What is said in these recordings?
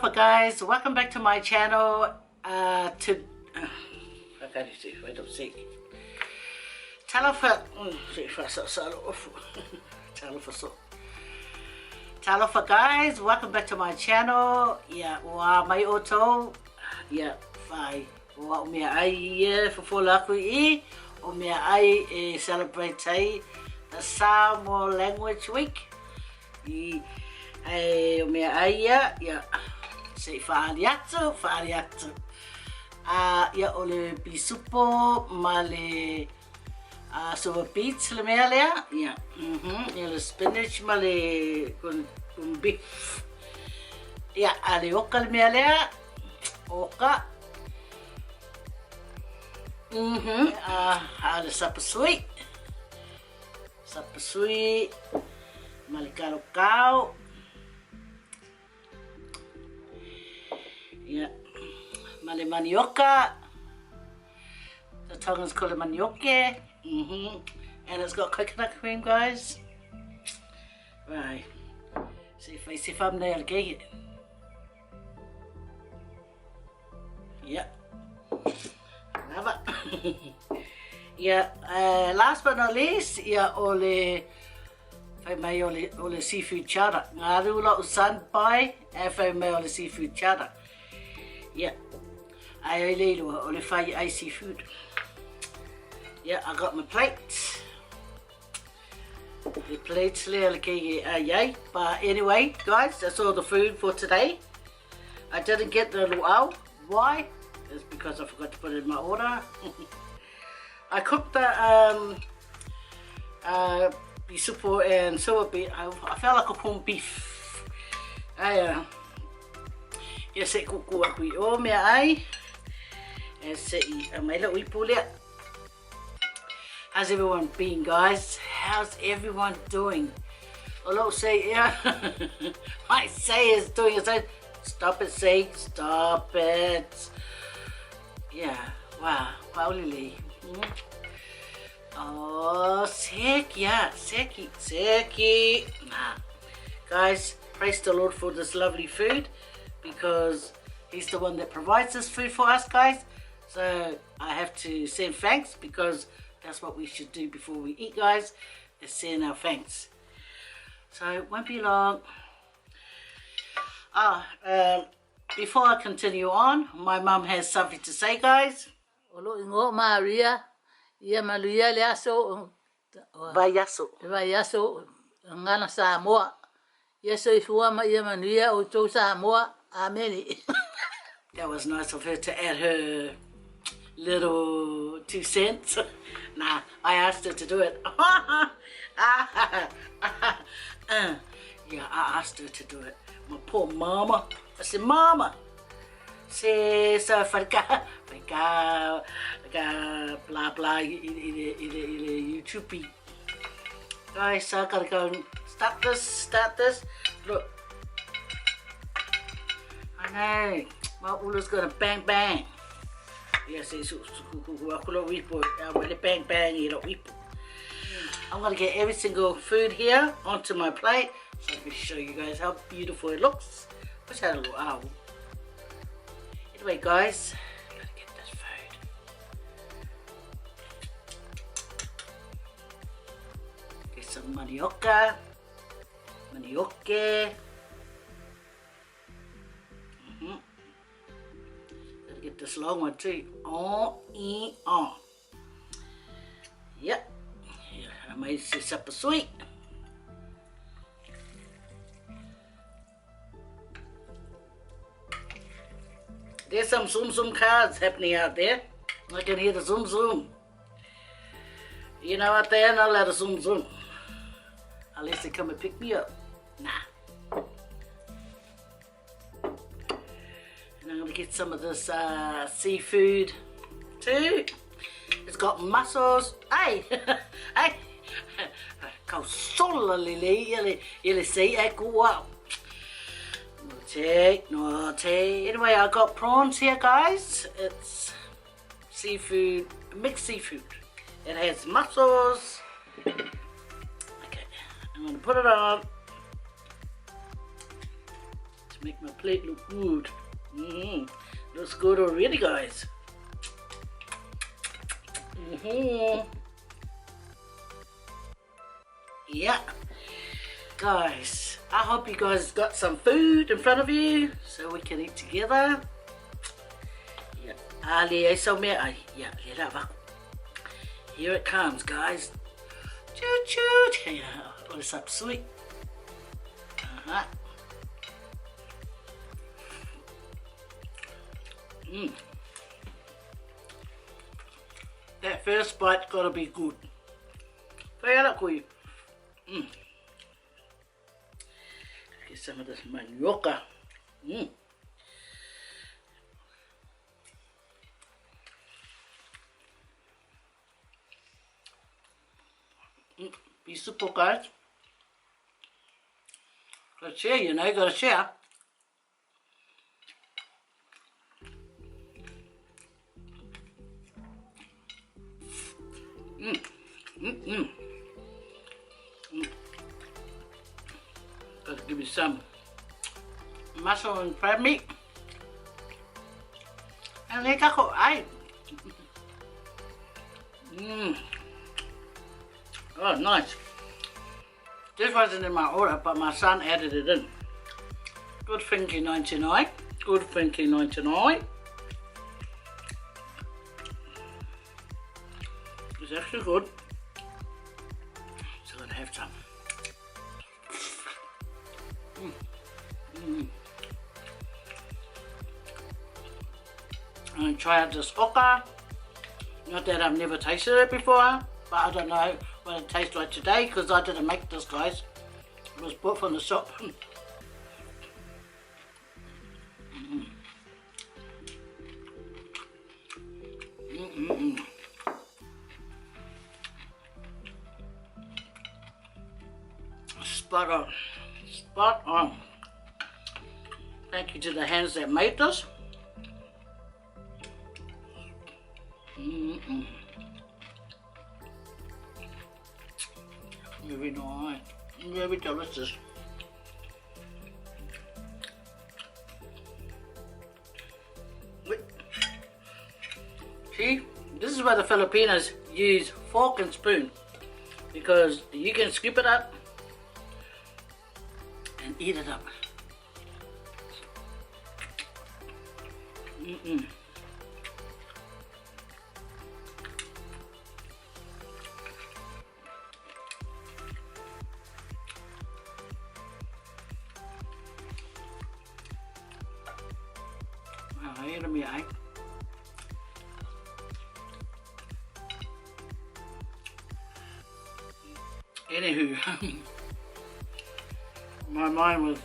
Talofa guys, welcome back to my channel. I can't see, wait a sec. Talofa, Talofa guys, welcome back to my channel. Yeah, wa mai oto. Yeah, Faye. Wa mea ai for laku I, o mea ai celebrate the Samoan Language Week. O mea ai ia se whaari atu ia o le bisupo ma le soba beets le mea lea ia ia le spinach ma le kun beef ia a le oka le mea lea oka a le sapasui ma le karokau. Yeah, male manioka. The Tongans call it manioke. And it's got coconut cream, guys. Right. See if I'm there, get it. Yeah. Love it. Yeah. Last but not least, yeah, ole. Whai mai ole seafood chara. Ngā rula o sun pai, e whai mai ole seafood chara. Yeah, I only Faye I seafood. Yeah, I got my plates. The plates there, yay. But anyway, guys, that's all the food for today. I didn't get the luau. Why? It's because I forgot to put it in my order. I cooked the bisupo and soa beef. I felt like a corned beef. Ia se kuku aku I o mea ai e se I mai lau I pulea. How's everyone been, guys? How's everyone doing? Although say yeah my say is doing it. Stop it, say stop it. Yeah, wow, paulili. Oh, seki. Nah, guys, praise the Lord for this lovely food, because He's the one that provides this food for us, guys. So I have to send thanks, because that's what we should do before we eat, guys, is send our thanks. So it won't be long. Before I continue on, my mum has something to say, guys. Olo ingo Maria, ia maluia le aso. Vaiaso, ngana Samoa. Ia so ifua ma ia manuia o tau Samoa. Amen. That was nice of her to add her little 2 cents. Nah, I asked her to do it. Yeah, I asked her to do it. My poor mama. I said, Mama, says farka, blah blah, YouTube. Guys, I gotta go and start this. Look. I know, my ula's gonna bang bang. Yes, it's I'm gonna get every single food here onto my plate. So let me show you guys how beautiful it looks. What's that little owl? Anyway, guys, gotta get this food. Get some manioke. Gotta get this long one too. On. Yep. Yeah, I made this up a sweet. There's some zoom cars happening out there. I can hear the zoom. You know what, they are not allowed to zoom. Unless they come and pick me up. Nah. And I'm going to get some of this seafood too. It's got mussels. Hey! Hey! Kau sola lili, ili see, wow. No tea. Anyway, I got prawns here, guys. It's seafood, mixed seafood. It has mussels. Okay, I'm gonna put it on. to make my plate look good. Looks good already, guys. Yeah, guys, I hope you guys got some food in front of you so we can eat together. Yeah, here it comes, guys. Choo choo. Yeah, all this up sweet. That first bite's gotta be good. Faye, look for you. Get some of this manioca. Be super, guys. Gotta share, you know, gotta share. Gotta give me some muscle and crab meat. And they got it. Oh, nice. This wasn't in my order, but my son added it in. Good thinking, 99. Good thinking, 99. It's actually good. So I'm gonna have some. I'm gonna try out this oka. Not that I've never tasted it before, but I don't know what it tastes like today because I didn't make this, guys. It was bought from the shop. Spot on. Spot on. Thank you to the hands that made this. Very nice. Very delicious. See, this is why the Filipinos use fork and spoon, because you can scoop it up and eat it up. Anywho, my mind was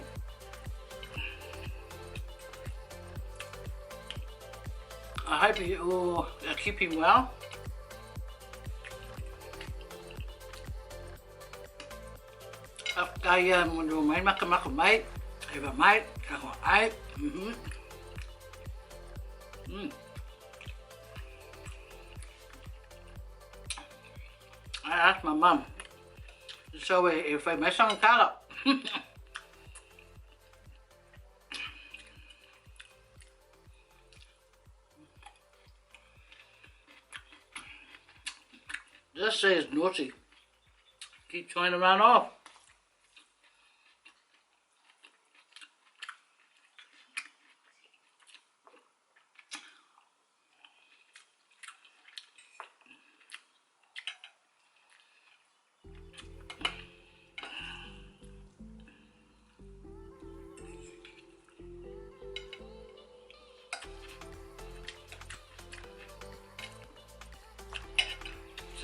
I hope you all are keeping well. Kaya mundo may makamay, iba may ako ay. I asked my mum to show me if I made some color. This says naughty. Keep trying to run off.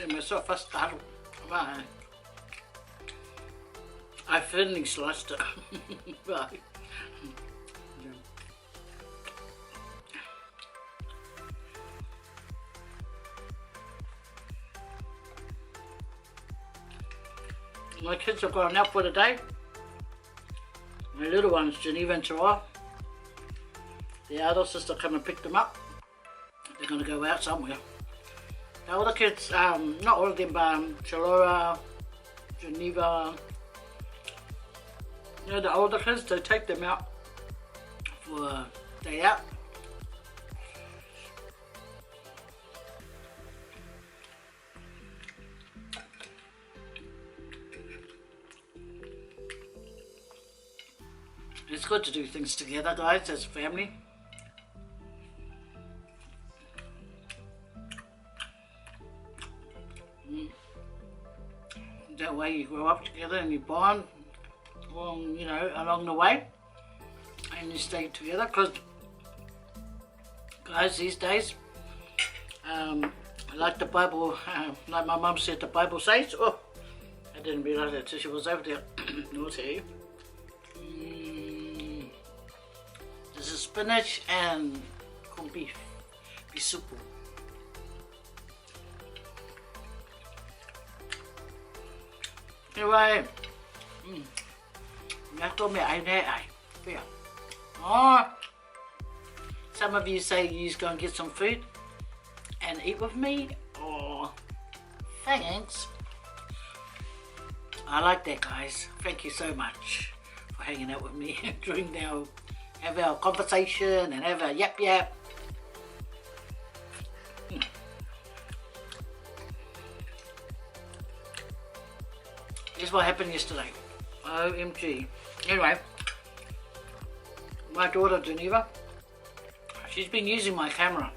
Me so afastado. Vai. I finished last time. Vai. My kids have gone out for the day. My little ones, Geneva and Tara. The other sister come and pick them up. They're going to go out somewhere. The older kids, not all of them, but Talofa, Geneva, you know, the older kids, they take them out for a day out. It's good to do things together, guys, as a family. That way you grow up together and you bond along, you know, along the way, and you stay together. Because, guys, these days, like the Bible, like my mum said, the Bible says. Oh, I didn't realise that till she was over there. I'll tell you. This is spinach and corned beef soup. Anyway, nhắc tôi mẹ ai nè ai, Faye. Oh, some of you say you're going to get some food and eat with me. Oh, thanks. I like that, guys. Thank you so much for hanging out with me during our have our conversation and have a yap. Here's what happened yesterday. OMG. Anyway, my daughter Geneva, she's been using my camera.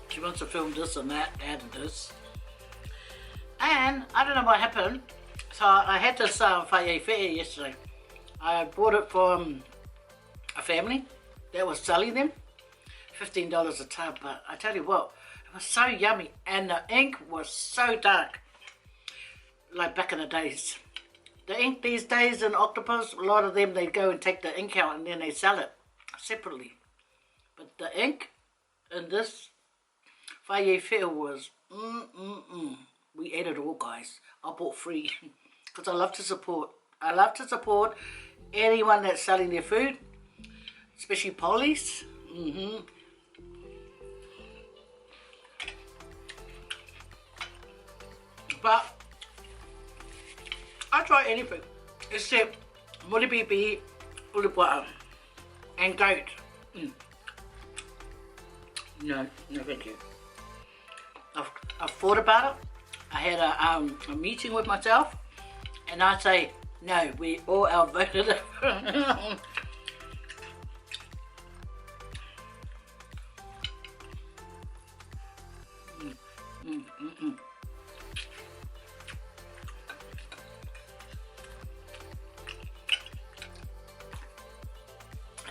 She wants to film this and that and this. And I don't know what happened. So I had this Faye yesterday. I bought it from a family that was selling them. $15 a tub, but I tell you what, it was so yummy and the ink was so dark. Like back in the days. The ink these days in octopus, a lot of them, they go and take the ink out and then they sell it separately. But the ink in this Faye was, we ate it all, guys. I bought free because I love to support. I love to support anyone that's selling their food, especially Polly's. But I try anything except muli bibi, uli butter, and goat. No, thank you. I've thought about it. I had a meeting with myself, and I say no. We all outvoted it.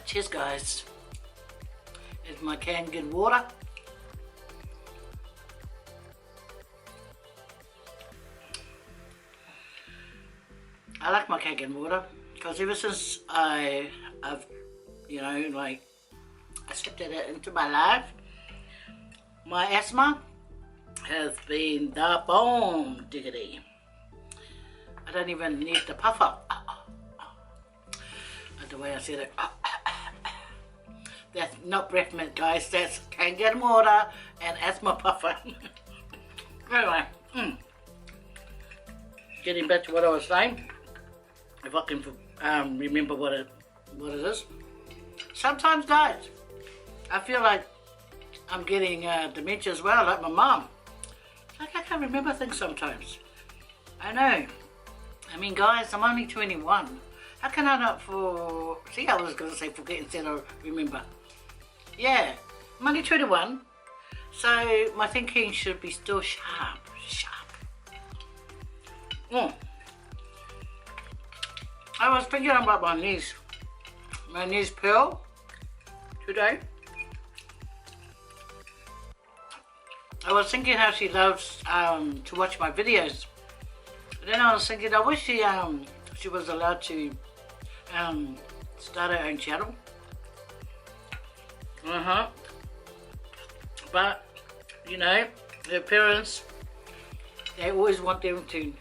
Cheers, guys. Here's my canned water. I like my canned water because ever since I've you know, like accepted it into my life, my asthma has been the bomb diggity. I don't even need the puffer. The way I said it. That's not breath mint, guys. That's canned water and asthma puffer. Anyway, getting back to what I was saying. If I can remember what it is. Sometimes, guys, I feel like I'm getting dementia as well, like my mom. Like I can't remember things sometimes. I know. I mean, guys, I'm only 21. How can I not see, I was going to say forget instead of remember. Yeah, I'm only 21, so my thinking should be still sharp. I was thinking about my niece Pearl, today. I was thinking how she loves to watch my videos. But then I was thinking, I wish she was allowed to start her own channel. But you know, their parents, they always want them to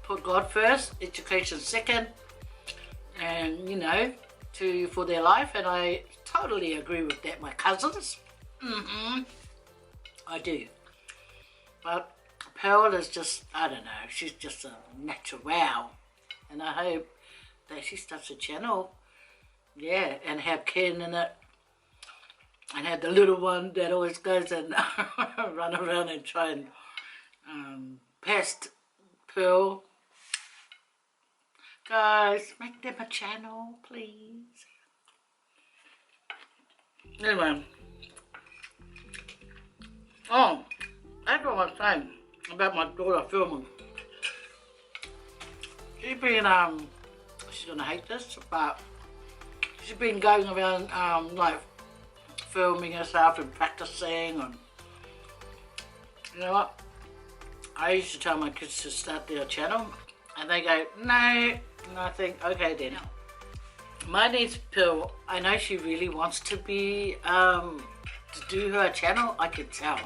put God first, education second, and you know, for their life. And I totally agree with that. My cousins, I do. But Pearl is just, I don't know, she's just a natural wow. And I hope that she starts a channel, yeah, and have Ken in it, and had the little one that always goes and run around and try and pest Pearl. Guys, make them a channel, please. Anyway. Oh, that's what I was saying about my daughter filming. She's been, she's gonna hate this, but she's been going around, like, filming herself and practicing, and you know what? I used to tell my kids to start their channel, and they go, no, nothing. Okay then. My niece Pearl, I know she really wants to be, to do her channel. I can tell.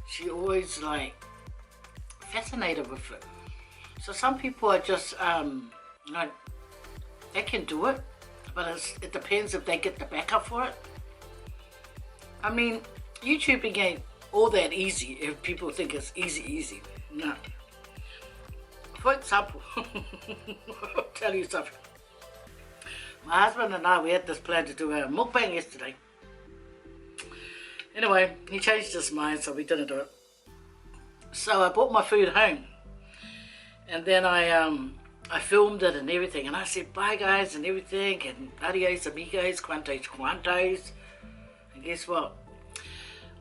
She always like fascinated with it. So some people are just, you know, they can do it, but it depends if they get the backup for it. I mean, YouTubing ain't all that easy if people think it's easy. No. For example, I'll tell you something. My husband and I, we had this plan to do a mukbang yesterday. Anyway, he changed his mind, so we didn't do it. So I brought my food home, and then I filmed it and everything, and I said bye guys and everything, and adios amigos, cuantos. And guess what?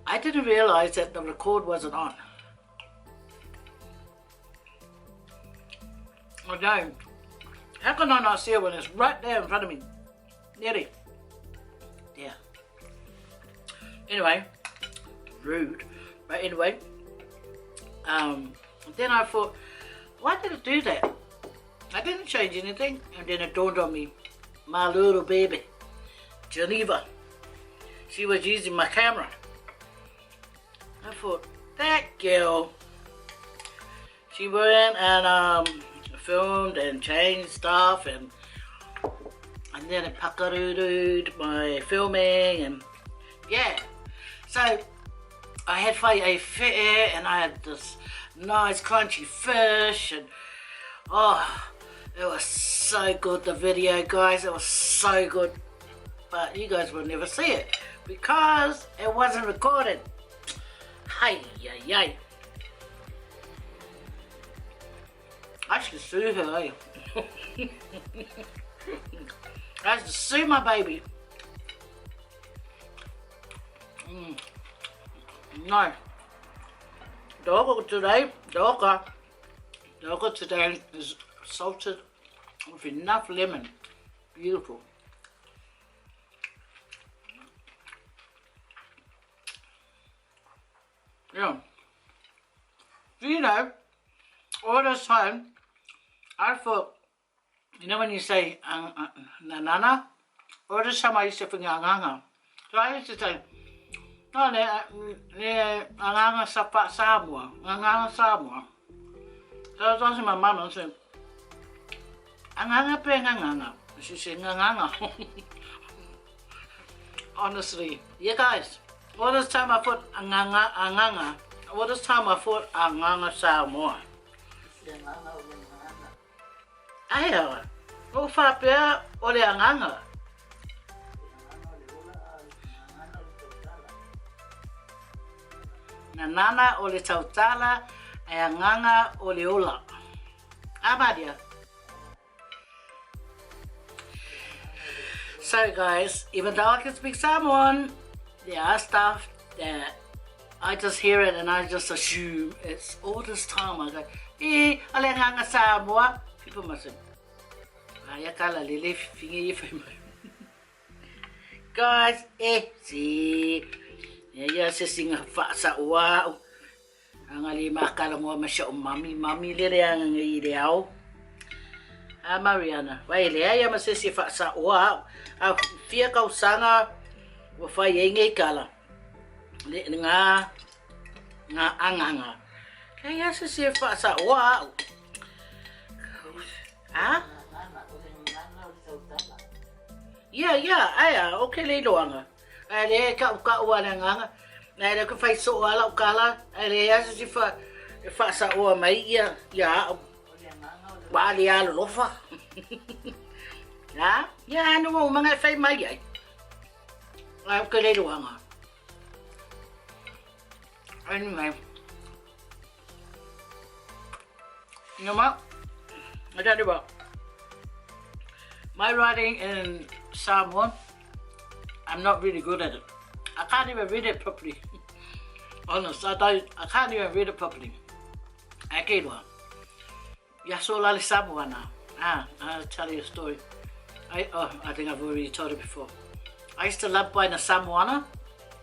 I didn't realize that the record wasn't on. I know. How can I not see it when it's right there in front of me? Nearly. Yeah. Anyway, rude. But anyway, then I thought, why did it do that? I didn't change anything. And then it dawned on me, my little baby, Geneva, she was using my camera. I thought, that girl, she went and filmed and changed stuff, and then it pakaruru'd my filming, and yeah. So I had Faye and I had this nice crunchy fish, and oh, it was so good, the video, guys. It was so good, but you guys will never see it because it wasn't recorded. Hey, yay. I should sue her, eh? I should sue my baby. No. Doga today is salted with enough lemon. Beautiful. Yeah. Do you know, all this time, I thought, you know when you say nanana, all this time I used to think anganga. So I used to say, no, anganga sa Samoa, anganga Samoa. So I was asking my mum, I said, anganga pe anganga. She said, anganga. Honestly, yeah guys, all this time I thought anganga. All this time I thought anganga Samoa. Ayaw, o whapea o le anganga. Nanana o le tautala, e anganga o le ola. Amadia. So guys, even though I can speak Samoan, there are stuff that I just hear it and I just assume it's all this time. I go, ale anganga Samoa. People must say, guys, see, yeah, sing a fasa wow. Ang alima kala mo masya mami lere ang ideal. Mariana, vai le ai mas se fasa wow. A fia kau sanga wa fai ngai kala. Le nga anganga. Kaya se fasa wow. Ah? Yeah, okay le loanga. Ale ka wala nga. Na le ko fai so wala kala. Ale ya se fa sa o mai ya. Wali ala lofa. Ya, no mo mga fai mai ai. Okay le loanga. Anyway, you know what? I tell you what. My writing in Samoan, I'm not really good at it. I can't even read it properly. Honest, I can't even read it properly. Okay, well. Yasolali Samoan now. I'll tell you a story. I think I've already told it before. I used to love buying a Samoana.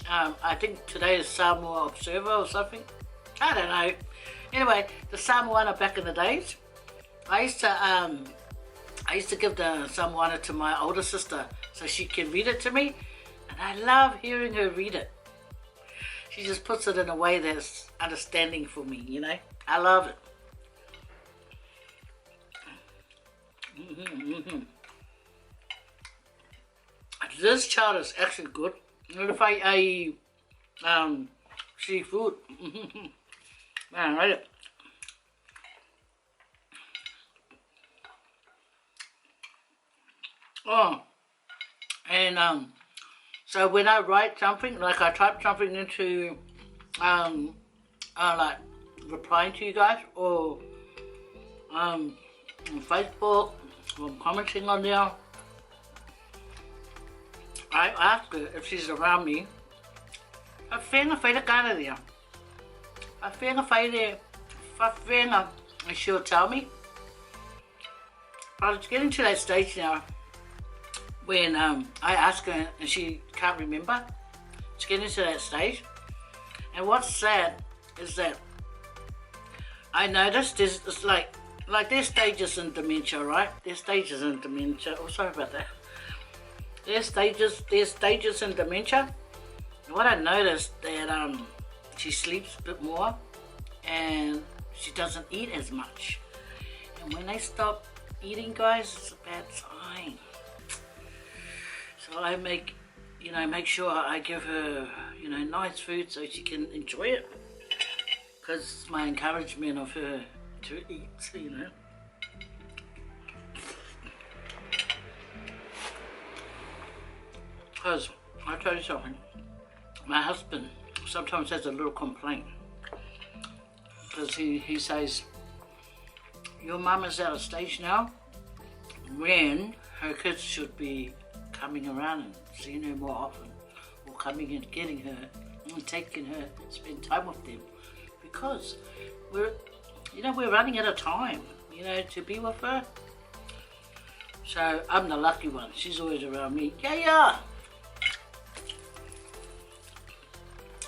I think today is Samoa Observer or something. I don't know. Anyway, the Samoana back in the days, I used to give the Samoana to my older sister so she can read it to me, and I love hearing her read it. She just puts it in a way that's understanding for me, you know. I love it. This chowder is actually good. And if I eat seafood, man, right? Oh, and so when I write something, like I type something into like replying to you guys, or on Facebook, or commenting on there, I ask her if she's around me. I whenga whaida kāna there. I whenga whaide, whenga, and she'll tell me. But it's getting to that stage now when I ask her and she can't remember. It's getting to that stage. And what's sad is that I noticed it's like there's stages in dementia, right? There's stages in dementia. Oh, sorry about that. There's stages in dementia. And what I noticed that she sleeps a bit more and she doesn't eat as much. And when they stop eating, guys, it's a bad sign. So I make sure I give her, nice food so she can enjoy it. Because it's my encouragement of her to eat, Because, I'll tell you something, my husband sometimes has a little complaint. Because he says, your mum is at a stage now when her kids should be coming around and seeing her more often, or coming and getting her and taking her, spend time with them. Because we're running out of time, to be with her. So I'm the lucky one. She's always around me. Yeah.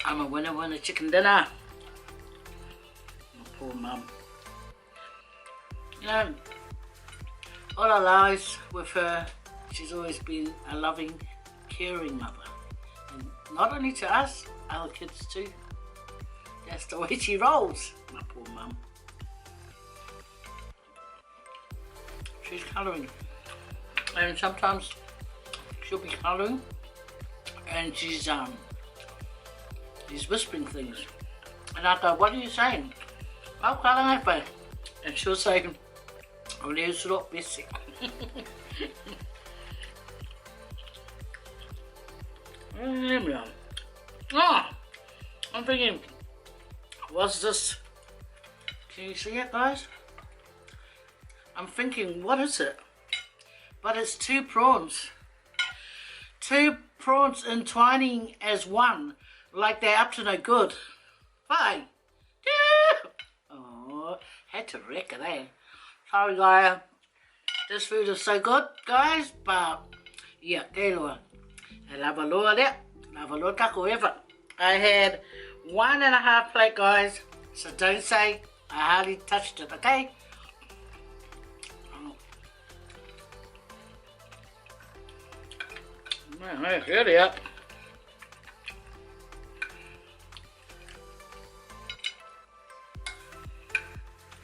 I'm a winner chicken dinner. My poor mum. All our lives with her, she's always been a loving, caring mother. And not only to us, our kids too. That's the way she rolls, my poor mum. She's colouring. And sometimes she'll be colouring and she's whispering things. And I go, what are you saying? Oh, kalangai pa. And she'll say, oh, there's a lot basic. Oh, I'm thinking, what's this? Can you see it, guys? I'm thinking, what is it? But it's two prawns. Two prawns entwining as one, like they're up to no good. Faye. Oh, had to wreck it, eh? Sorry, guys. This food is so good, guys, but yeah, keiloa. I love a loa there. Love a loa taco ever. I had 1.5 plate, guys, so don't say I hardly touched it, okay? Man, good, yeah.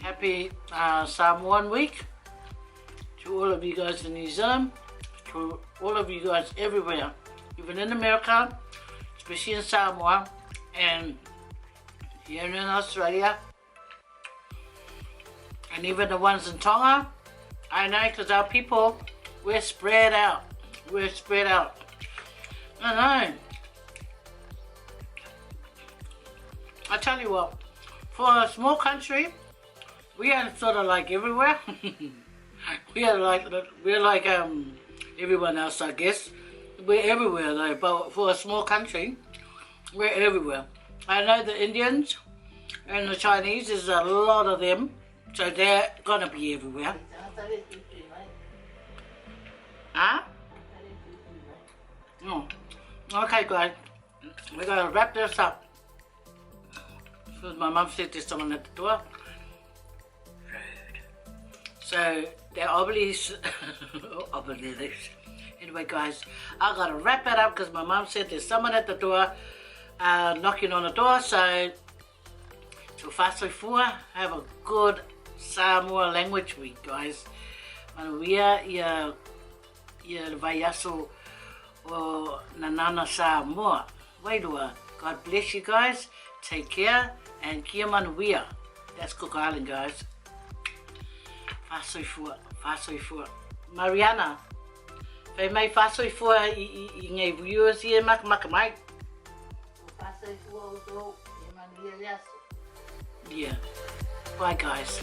Happy Samoan week to all of you guys in New Zealand, to all of you guys everywhere, even in America, especially in Samoa, and here in Australia, and even the ones in Tonga. I know, because our people, we're spread out. We're spread out. I know. I tell you what, for a small country, we are sort of like everywhere. we're like everyone else, I guess. We're everywhere though, but for a small country, we're everywhere. I know the Indians and the Chinese, there's a lot of them, so they're gonna be everywhere. Huh? Oh. Okay guys, we're gonna wrap this up. Because my mum said there's someone at the door. Rude. So they're obviously anyway guys, I gotta wrap it up because my mum said there's someone at the door knocking on the door. So to whāsoi fua, have a good Samoa language week guys. Manuia ia vai aso o nanana Samoa. Wairua. God bless you guys. Take care and kia manuia. That's Cook Island guys. Whāsoi fua. Mariana. Whai mai whāsoi fua I ngai viewers here maka mai. Whāsoi fua o tō, e manuia le aso. Yeah. Bye guys.